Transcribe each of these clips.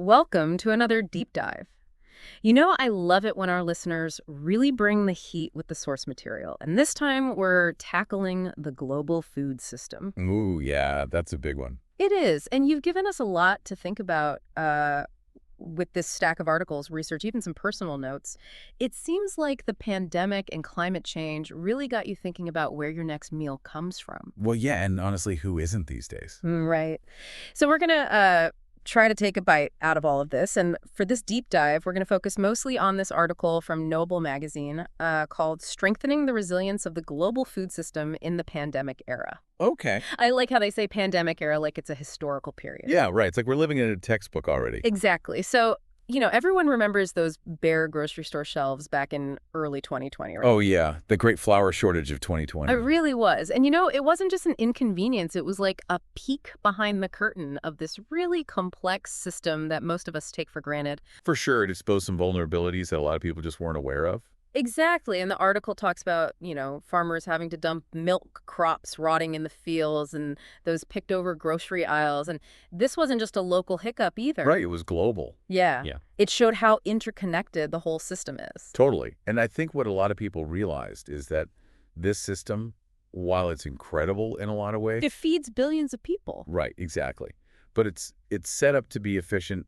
Welcome to another deep dive. You know, I love it when our listeners really bring the heat with the source material. And this time we're tackling the global food system. Ooh, yeah, that's a big one. It is. And you've given us a lot to think about with this stack of articles, research, even some personal notes. It seems like the pandemic and climate change really got you thinking about where your next meal comes from. Well, yeah, and honestly, who isn't these days? Right. So we're going to try to take a bite out of all of this. And for this deep dive, we're going to focus mostly on this article from Noble magazine called Strengthening the Resilience of the Global Food System in the Pandemic Era. Okay. I like how they say pandemic era like it's a historical period. Yeah, right. It's like we're living in a textbook already. Exactly. So, you know, everyone remembers those bare grocery store shelves back in early 2020, right? Oh, yeah. The great flour shortage of 2020. It really was. And, you know, it wasn't just an inconvenience. It was like a peek behind the curtain of this really complex system that most of us take for granted. For sure, it exposed some vulnerabilities that a lot of people just weren't aware of. Exactly. And the article talks about, you know, farmers having to dump milk crops rotting in the fields and those picked over grocery aisles. And this wasn't just a local hiccup either. Right, it was global. Yeah. Yeah. It showed how interconnected the whole system is. Totally. And I think what a lot of people realized is that this system, while it's incredible in a lot of ways... It feeds billions of people. Right, exactly. But it's set up to be efficient,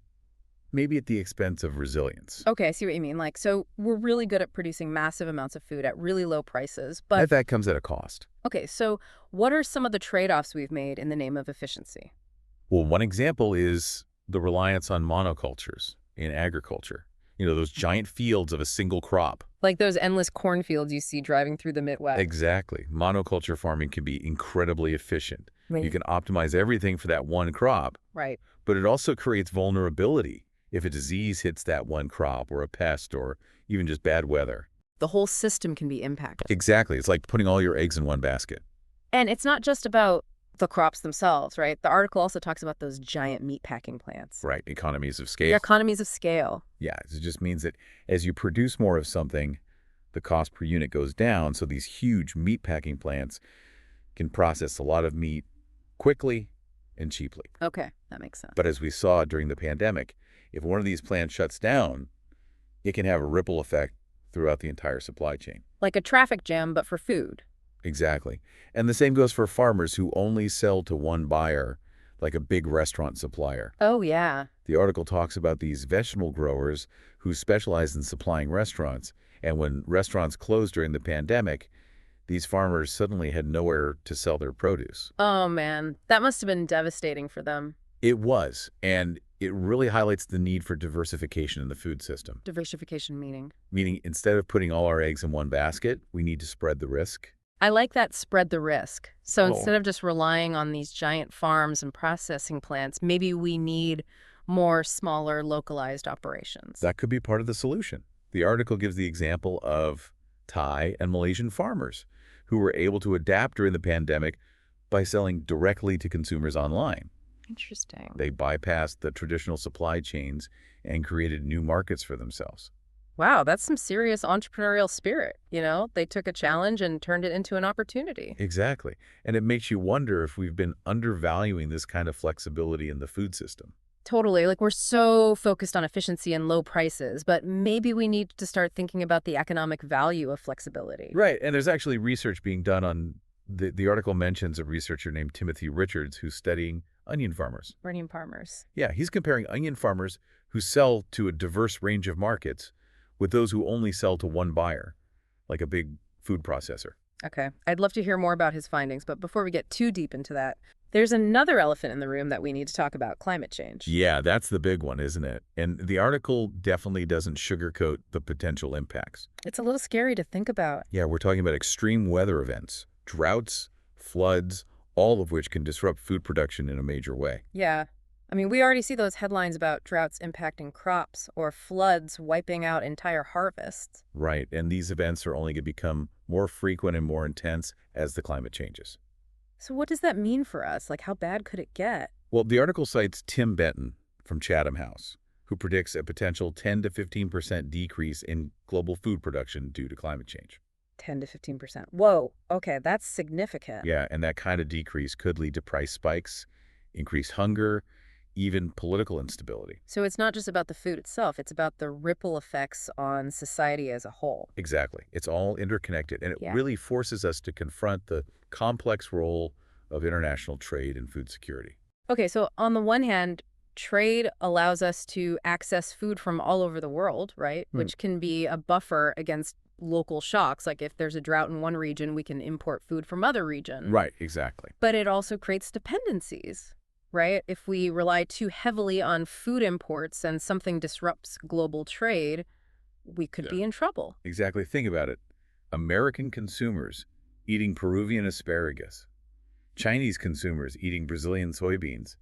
maybe at the expense of resilience. Okay, I see what you mean. Like, so we're really good at producing massive amounts of food at really low prices, but... And that comes at a cost. Okay, so what are some of the trade-offs we've made in the name of efficiency? Well, one example is the reliance on monocultures in agriculture. You know, those giant fields of a single crop. Like those endless cornfields you see driving through the Midwest. Exactly. Monoculture farming can be incredibly efficient. Right. You can optimize everything for that one crop. Right. But it also creates vulnerability if a disease hits that one crop or a pest or even just bad weather. The whole system can be impacted. Exactly. It's like putting all your eggs in one basket. And it's not just about the crops themselves, right? The article also talks about those giant meatpacking plants. Right. Economies of scale. The economies of scale. Yeah. It just means that as you produce more of something, the cost per unit goes down. So these huge meatpacking plants can process a lot of meat quickly and cheaply. Okay, that makes sense. But as we saw during the pandemic, if one of these plants shuts down, it can have a ripple effect throughout the entire supply chain. Like a traffic jam, but for food. Exactly. And the same goes for farmers who only sell to one buyer, like a big restaurant supplier. Oh, yeah. The article talks about these vegetable growers who specialize in supplying restaurants. And when restaurants closed during the pandemic, these farmers suddenly had nowhere to sell their produce. Oh, man. That must have been devastating for them. It was. And it really highlights the need for diversification in the food system. Diversification meaning? Meaning, instead of putting all our eggs in one basket, we need to spread the risk. I like that spread the risk. So Oh. instead of just relying on these giant farms and processing plants, maybe we need more smaller, localized operations. That could be part of the solution. The article gives the example of Thai and Malaysian farmers who were able to adapt during the pandemic by selling directly to consumers online. Interesting. They bypassed the traditional supply chains and created new markets for themselves. Wow, that's some serious entrepreneurial spirit. You know, they took a challenge and turned it into an opportunity. Exactly. And it makes you wonder if we've been undervaluing this kind of flexibility in the food system. Totally. Like, we're so focused on efficiency and low prices, but maybe we need to start thinking about the economic value of flexibility. Right. And there's actually research being done on, the article mentions a researcher named Timothy Richards who's studying onion farmers. Onion farmers. Yeah, he's comparing onion farmers who sell to a diverse range of markets with those who only sell to one buyer, like a big food processor. Okay. I'd love to hear more about his findings, but before we get too deep into that, there's another elephant in the room that we need to talk about: climate change. Yeah, that's the big one, isn't it? And the article definitely doesn't sugarcoat the potential impacts. It's a little scary to think about. Yeah, we're talking about extreme weather events, droughts, floods, all of which can disrupt food production in a major way. Yeah. I mean, we already see those headlines about droughts impacting crops or floods wiping out entire harvests. Right, and these events are only going to become more frequent and more intense as the climate changes. So what does that mean for us? Like, how bad could it get? Well, the article cites Tim Benton from Chatham House, who predicts a potential 10 to 15% decrease in global food production due to climate change. 10 to 15%. Whoa. Okay, that's significant. Yeah, and that kind of decrease could lead to price spikes, increased hunger, even political instability. So it's not just about the food itself, it's about the ripple effects on society as a whole. Exactly. It's all interconnected, and it Yeah. really forces us to confront the complex role of international trade and food security. Okay, so on the one hand, trade allows us to access food from all over the world, right? Which can be a buffer against local shocks. Like if there's a drought in one region, we can import food from other regions. Right, exactly. But it also creates dependencies, right? If we rely too heavily on food imports and something disrupts global trade, we could be in trouble. Exactly. Think about it. American consumers eating Peruvian asparagus, Chinese consumers eating Brazilian soybeans.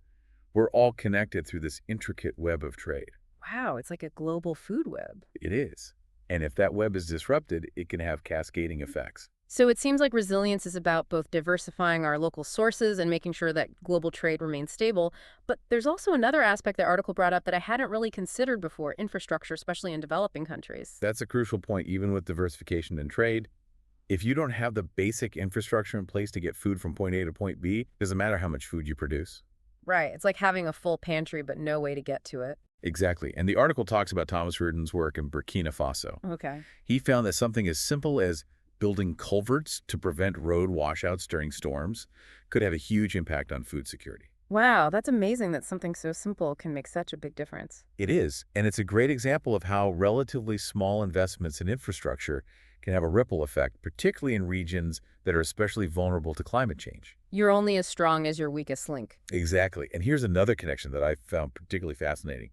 We're all connected through this intricate web of trade. Wow, it's like a global food web. It is. And if that web is disrupted, it can have cascading effects. So it seems like resilience is about both diversifying our local sources and making sure that global trade remains stable. But there's also another aspect the article brought up that I hadn't really considered before, infrastructure, especially in developing countries. That's a crucial point, even with diversification in trade. If you don't have the basic infrastructure in place to get food from point A to point B, it doesn't matter how much food you produce. Right. It's like having a full pantry, but no way to get to it. Exactly. And the article talks about Thomas Rudin's work in Burkina Faso. Okay. He found that something as simple as building culverts to prevent road washouts during storms could have a huge impact on food security. Wow, that's amazing that something so simple can make such a big difference. It is, and it's a great example of how relatively small investments in infrastructure can have a ripple effect, particularly in regions that are especially vulnerable to climate change. You're only as strong as your weakest link. Exactly. And here's another connection that I found particularly fascinating.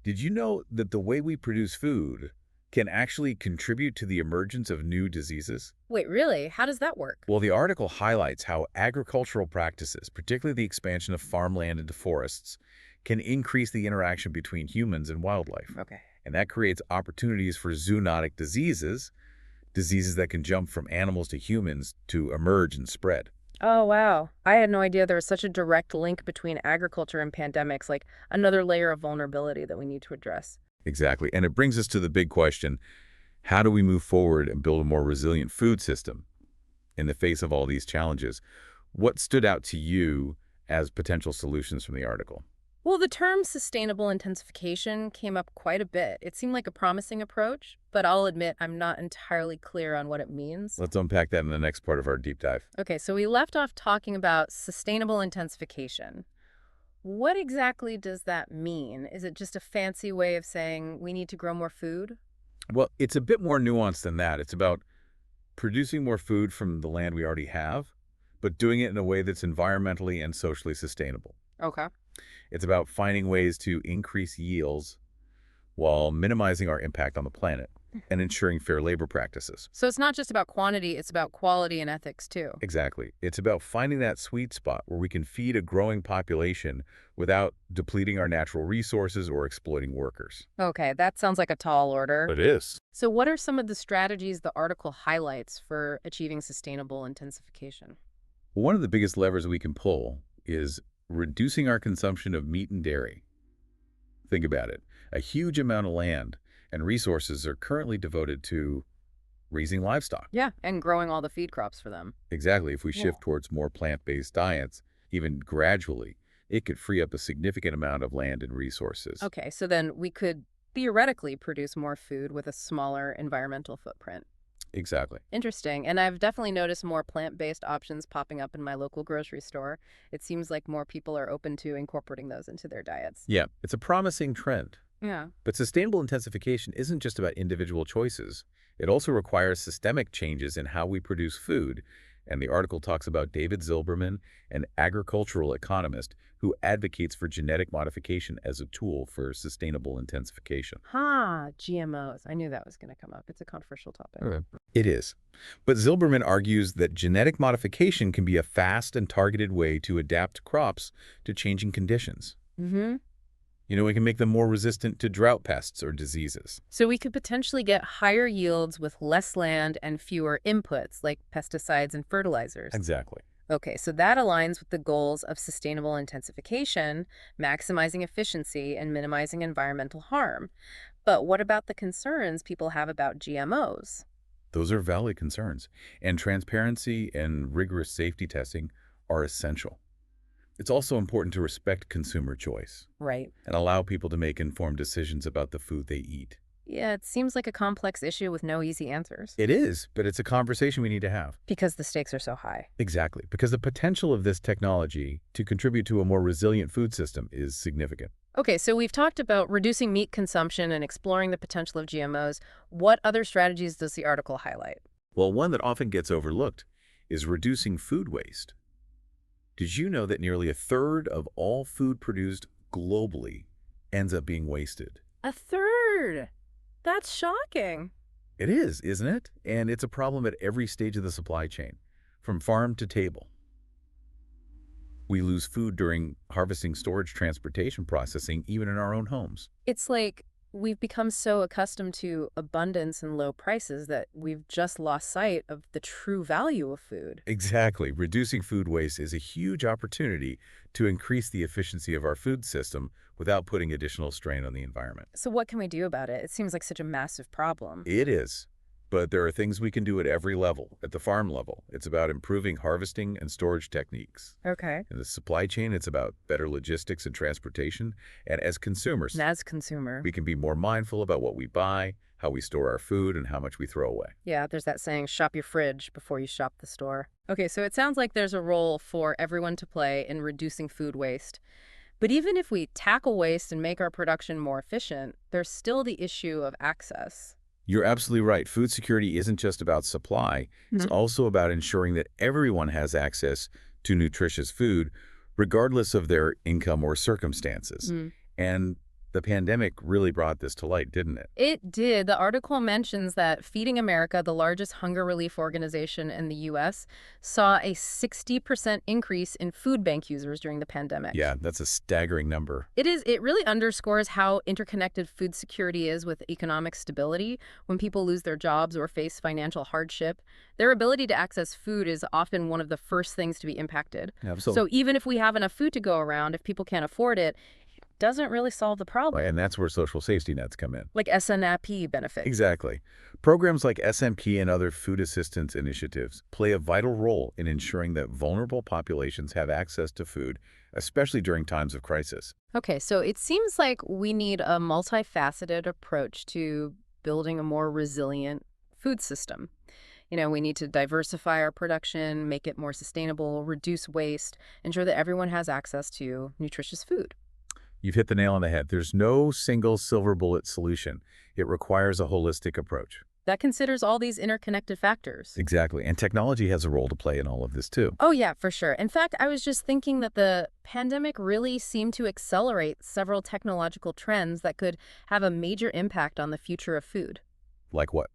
Did you know that the way we produce food can actually contribute to the emergence of new diseases? Wait, really? How does that work? Well, the article highlights how agricultural practices, particularly the expansion of farmland into forests, can increase the interaction between humans and wildlife. Okay. And that creates opportunities for zoonotic diseases, diseases that can jump from animals to humans, to emerge and spread. Oh, wow. I had no idea there was such a direct link between agriculture and pandemics, like another layer of vulnerability that we need to address. Exactly. And it brings us to the big question, how do we move forward and build a more resilient food system in the face of all these challenges? What stood out to you as potential solutions from the article? Well, the term sustainable intensification came up quite a bit. It seemed like a promising approach, but I'll admit I'm not entirely clear on what it means. Let's unpack that in the next part of our deep dive. Okay, so we left off talking about sustainable intensification. What exactly does that mean? Is it just a fancy way of saying we need to grow more food? Well, it's a bit more nuanced than that. It's about producing more food from the land we already have, but doing it in a way that's environmentally and socially sustainable. Okay. It's about finding ways to increase yields while minimizing our impact on the planet and ensuring fair labor practices. So it's not just about quantity, it's about quality and ethics too. Exactly. It's about finding that sweet spot where we can feed a growing population without depleting our natural resources or exploiting workers. Okay, that sounds like a tall order. It is. So what are some of the strategies the article highlights for achieving sustainable intensification? One of the biggest levers we can pull is reducing our consumption of meat and dairy. Think about it. A huge amount of land and resources are currently devoted to raising livestock. Yeah, and growing all the feed crops for them. Exactly. If we shift towards more plant-based diets, even gradually, it could free up a significant amount of land and resources. Okay, so then we could theoretically produce more food with a smaller environmental footprint. Exactly. Interesting. And I've definitely noticed more plant-based options popping up in my local grocery store. It seems like more people are open to incorporating those into their diets. Yeah, it's a promising trend. Yeah. But sustainable intensification isn't just about individual choices. It also requires systemic changes in how we produce food. And the article talks about David Zilberman, an agricultural economist who advocates for genetic modification as a tool for sustainable intensification. GMOs. I knew that was going to come up. It's a controversial topic. It is. But Zilberman argues that genetic modification can be a fast and targeted way to adapt crops to changing conditions. Mm-hmm. We can make them more resistant to drought pests or diseases. So we could potentially get higher yields with less land and fewer inputs like pesticides and fertilizers. Exactly. Okay, so that aligns with the goals of sustainable intensification, maximizing efficiency and minimizing environmental harm. But what about the concerns people have about GMOs? Those are valid concerns, and transparency and rigorous safety testing are essential. It's also important to respect consumer choice Right. and allow people to make informed decisions about the food they eat. Yeah, it seems like a complex issue with no easy answers. It is, but it's a conversation we need to have. Because the stakes are so high. Exactly, because the potential of this technology to contribute to a more resilient food system is significant. Okay, so we've talked about reducing meat consumption and exploring the potential of GMOs. What other strategies does the article highlight? Well, one that often gets overlooked is reducing food waste. Did you know that nearly a third of all food produced globally ends up being wasted? A third! That's shocking. It is, isn't it? And it's a problem at every stage of the supply chain, from farm to table. We lose food during harvesting, storage, transportation, processing, even in our own homes. It's like we've become so accustomed to abundance and low prices that we've just lost sight of the true value of food. Exactly. Reducing food waste is a huge opportunity to increase the efficiency of our food system without putting additional strain on the environment. So what can we do about it? It seems like such a massive problem. It is, but there are things we can do at every level. At the farm level, it's about improving harvesting and storage techniques. Okay. In the supply chain, it's about better logistics and transportation. And as consumers, we can be more mindful about what we buy, how we store our food, and how much we throw away. Yeah, there's that saying, shop your fridge before you shop the store. Okay, so it sounds like there's a role for everyone to play in reducing food waste. But even if we tackle waste and make our production more efficient, there's still the issue of access. You're absolutely right. Food security isn't just about supply. It's also about ensuring that everyone has access to nutritious food, regardless of their income or circumstances. And the pandemic really brought this to light, didn't it? It did. The article mentions that Feeding America, the largest hunger relief organization in the U.S., saw a 60% increase in food bank users during the pandemic. Yeah, that's a staggering number. It is. It really underscores how interconnected food security is with economic stability. When people lose their jobs or face financial hardship, their ability to access food is often one of the first things to be impacted. Absolutely. So even if we have enough food to go around, if people can't afford it, doesn't really solve the problem. And that's where social safety nets come in. Like SNAP benefits. Exactly. Programs like SMP and other food assistance initiatives play a vital role in ensuring that vulnerable populations have access to food, especially during times of crisis. Okay, so it seems like we need a multifaceted approach to building a more resilient food system. You know, we need to diversify our production, make it more sustainable, reduce waste, ensure that everyone has access to nutritious food. You've hit the nail on the head. There's no single silver bullet solution. It requires a holistic approach. That considers all these interconnected factors. Exactly. And technology has a role to play in all of this, too. Oh, yeah, for sure. In fact, I was just thinking that the pandemic really seemed to accelerate several technological trends that could have a major impact on the future of food. Like what?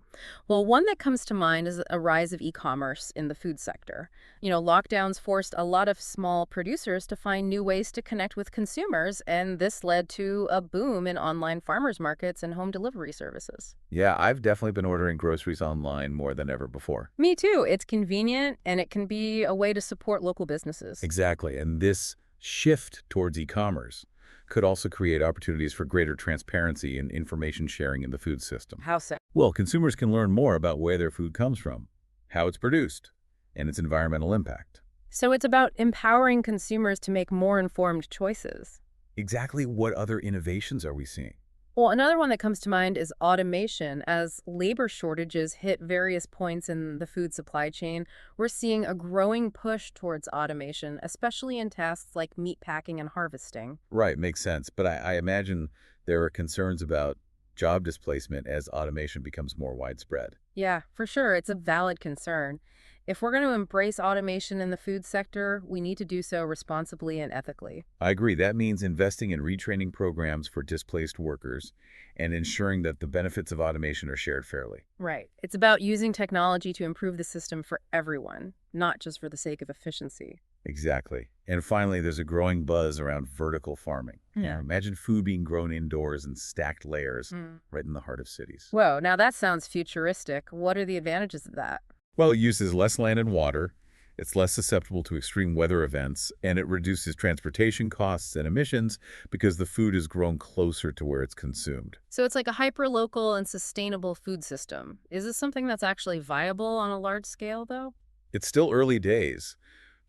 Well, one that comes to mind is a rise of e-commerce in the food sector. You know, lockdowns forced a lot of small producers to find new ways to connect with consumers, and this led to a boom in online farmers markets and home delivery services. Yeah, I've definitely been ordering groceries online more than ever before. Me too. It's convenient, and it can be a way to support local businesses. Exactly. And this shift towards e-commerce could also create opportunities for greater transparency and information sharing in the food system. How so? Well, consumers can learn more about where their food comes from, how it's produced, and its environmental impact. So it's about empowering consumers to make more informed choices. Exactly what other innovations are we seeing? Well, another one that comes to mind is automation. As labor shortages hit various points in the food supply chain, we're seeing a growing push towards automation, especially in tasks like meat packing and harvesting. Right, makes sense. But I imagine there are concerns about job displacement as automation becomes more widespread. Yeah, for sure. It's a valid concern. If we're going to embrace automation in the food sector, we need to do so responsibly and ethically. I agree. That means investing in retraining programs for displaced workers and ensuring that the benefits of automation are shared fairly. Right. It's about using technology to improve the system for everyone, not just for the sake of efficiency. Exactly. And finally, there's a growing buzz around vertical farming. Yeah. Imagine food being grown indoors in stacked layers right in the heart of cities. Whoa, now that sounds futuristic. What are the advantages of that? Well, it uses less land and water, it's less susceptible to extreme weather events, and it reduces transportation costs and emissions because the food is grown closer to where it's consumed. So it's like a hyper-local and sustainable food system. Is this something that's actually viable on a large scale, though? It's still early days,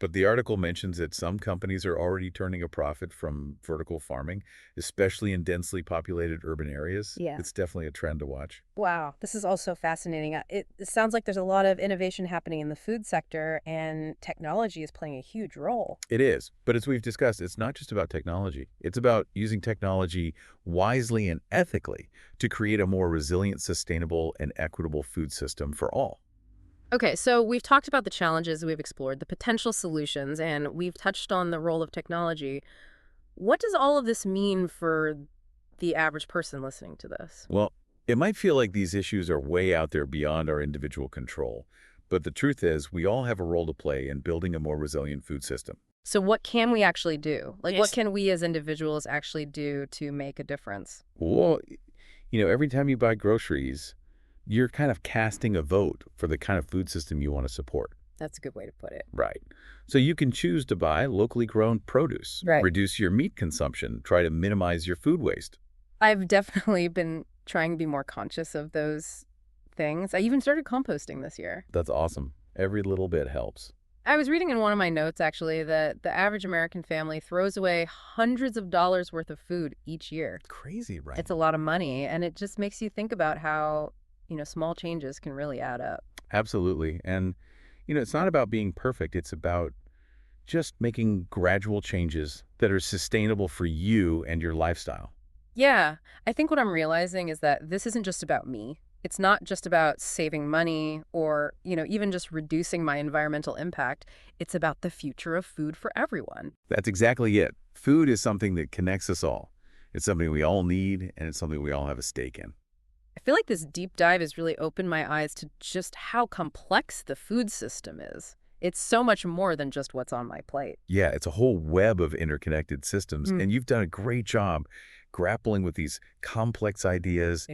But the article mentions that some companies are already turning a profit from vertical farming, especially in densely populated urban areas. Yeah. It's definitely a trend to watch. Wow, this is also fascinating. It sounds like there's a lot of innovation happening in the food sector, and technology is playing a huge role. It is. But as we've discussed, it's not just about technology. It's about using technology wisely and ethically to create a more resilient, sustainable, and equitable food system for all. Okay, so we've talked about the challenges, we've explored the potential solutions, and we've touched on the role of technology. What does all of this mean for the average person listening to this? Well, it might feel like these issues are way out there beyond our individual control. But the truth is, we all have a role to play in building a more resilient food system. So what can we actually do? Like, what Yes. can we as individuals actually do to make a difference? Well, every time you buy groceries, you're kind of casting a vote for the kind of food system you want to support. That's a good way to put it. Right. So you can choose to buy locally grown produce, Right. reduce your meat consumption, try to minimize your food waste. I've definitely been trying to be more conscious of those things. I even started composting this year. That's awesome. Every little bit helps. I was reading in one of my notes, actually, that the average American family throws away hundreds of dollars worth of food each year. Crazy, right? It's a lot of money, and it just makes you think about how, small changes can really add up. Absolutely. And, it's not about being perfect. It's about just making gradual changes that are sustainable for you and your lifestyle. Yeah, I think what I'm realizing is that this isn't just about me. It's not just about saving money or, even just reducing my environmental impact. It's about the future of food for everyone. That's exactly it. Food is something that connects us all. It's something we all need, and it's something we all have a stake in. I feel like this deep dive has really opened my eyes to just how complex the food system is. It's so much more than just what's on my plate. Yeah, it's a whole web of interconnected systems, Mm. and you've done a great job grappling with these complex ideas,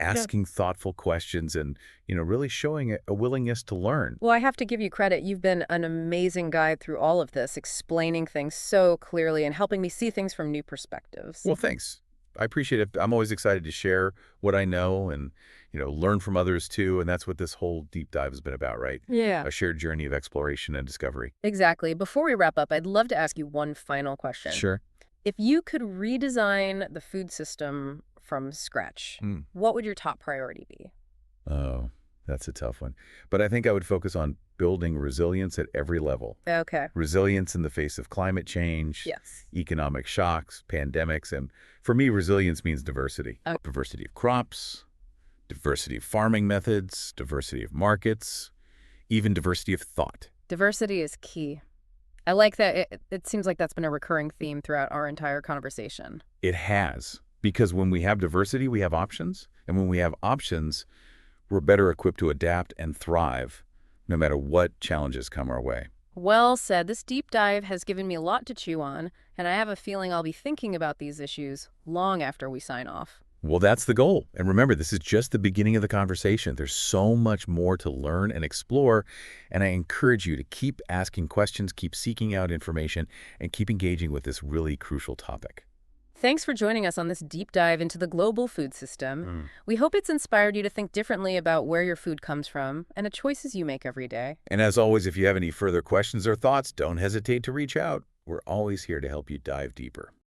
asking thoughtful questions, and, really showing a willingness to learn. Well, I have to give you credit. You've been an amazing guide through all of this, explaining things so clearly and helping me see things from new perspectives. Well, thanks. I appreciate it. I'm always excited to share what I know and, learn from others too, and that's what this whole deep dive has been about, right? Yeah. A shared journey of exploration and discovery. Exactly. Before we wrap up, I'd love to ask you one final question. Sure. If you could redesign the food system from scratch, what would your top priority be? Oh, that's a tough one. But I think I would focus on building resilience at every level. Okay. Resilience in the face of climate change, Yes. economic shocks, pandemics, and for me, resilience means diversity. Oh. Diversity of crops, diversity of farming methods, diversity of markets, even diversity of thought. Diversity is key. I like that. It seems like that's been a recurring theme throughout our entire conversation. It has, because when we have diversity, we have options. And when we have options, we're better equipped to adapt and thrive no matter what challenges come our way. Well said. This deep dive has given me a lot to chew on, and I have a feeling I'll be thinking about these issues long after we sign off. Well, that's the goal. And remember, this is just the beginning of the conversation. There's so much more to learn and explore, and I encourage you to keep asking questions, keep seeking out information, and keep engaging with this really crucial topic. Thanks for joining us on this deep dive into the global food system. We hope it's inspired you to think differently about where your food comes from and the choices you make every day. And as always, if you have any further questions or thoughts, don't hesitate to reach out. We're always here to help you dive deeper.